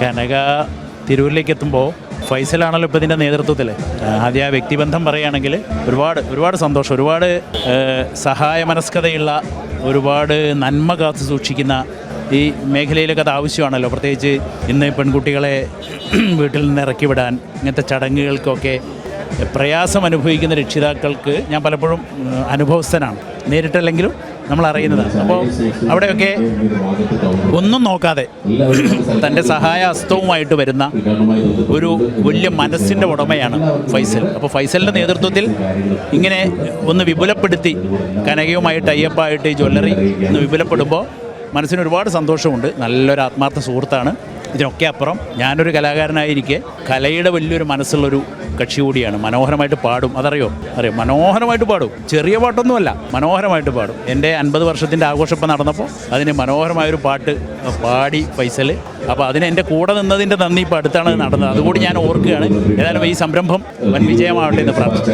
കനക തിരൂരിലേക്ക് എത്തുമ്പോൾ ഫൈസലാണല്ലോ ഇപ്പോൾ ഇതിൻ്റെ നേതൃത്വത്തിൽ. ആദ്യം ആ വ്യക്തിബന്ധം പറയുകയാണെങ്കിൽ ഒരുപാട് സന്തോഷം, ഒരുപാട് സഹായമനസ്കതയുള്ള, ഒരുപാട് നന്മ കാത്തു സൂക്ഷിക്കുന്ന ഈ മേഖലയിലൊക്കെ അത് ആവശ്യമാണല്ലോ. പ്രത്യേകിച്ച് ഇന്ന് പെൺകുട്ടികളെ വീട്ടിൽ നിന്ന് ഇറക്കി വിടാൻ, ഇങ്ങനത്തെ ചടങ്ങുകൾക്കൊക്കെ പ്രയാസം അനുഭവിക്കുന്ന രക്ഷിതാക്കൾക്ക് ഞാൻ പലപ്പോഴും അനുഭവസ്ഥനാണ്, നേരിട്ടല്ലെങ്കിലും നമ്മൾ അറിയുന്നതാണ്. അപ്പോൾ അവിടെയൊക്കെ ഒന്നും നോക്കാതെ തൻ്റെ സഹായ ഹസ്തവുമായിട്ട് വരുന്ന ഒരു വലിയ മനസ്സിൻ്റെ ഉടമയാണ് ഫൈസൽ. അപ്പോൾ ഫൈസലിൻ്റെ നേതൃത്വത്തിൽ ഇങ്ങനെ ഒന്ന് വിപുലപ്പെടുത്തി, കനകയുമായി ടൈപ്പായിട്ട് ഈ ജ്വല്ലറി ഒന്ന് വിപുലപ്പെടുമ്പോൾ മനസ്സിന് ഒരുപാട് സന്തോഷമുണ്ട്. നല്ലൊരു ആത്മാർത്ഥ സുഹൃത്താണ്. ഇതിനൊക്കെ അപ്പുറം ഞാനൊരു കലാകാരനായിരിക്കെ കലയുടെ വലിയൊരു മനസ്സുള്ളൊരു കക്ഷി കൂടിയാണ്. മനോഹരമായിട്ട് പാടും, അറിയാം, മനോഹരമായിട്ട് പാടും. ചെറിയ പാട്ടൊന്നുമല്ല, മനോഹരമായിട്ട് പാടും. എൻ്റെ 50 വർഷത്തിൻ്റെ ആഘോഷം ഇപ്പം നടന്നപ്പോൾ അതിന് മനോഹരമായൊരു പാട്ട് പാടി ഫൈസൽ. അപ്പോൾ അതിന് എൻ്റെ കൂടെ നിന്നതിൻ്റെ നന്ദി ഇപ്പോൾ അടുത്താണ് നടന്നത്. അതുകൂടി ഞാൻ ഓർക്കുകയാണ്. ഏതായാലും ഈ സംരംഭം വൻ വിജയമാവട്ടെ എന്ന് പ്രാർത്ഥിച്ചു.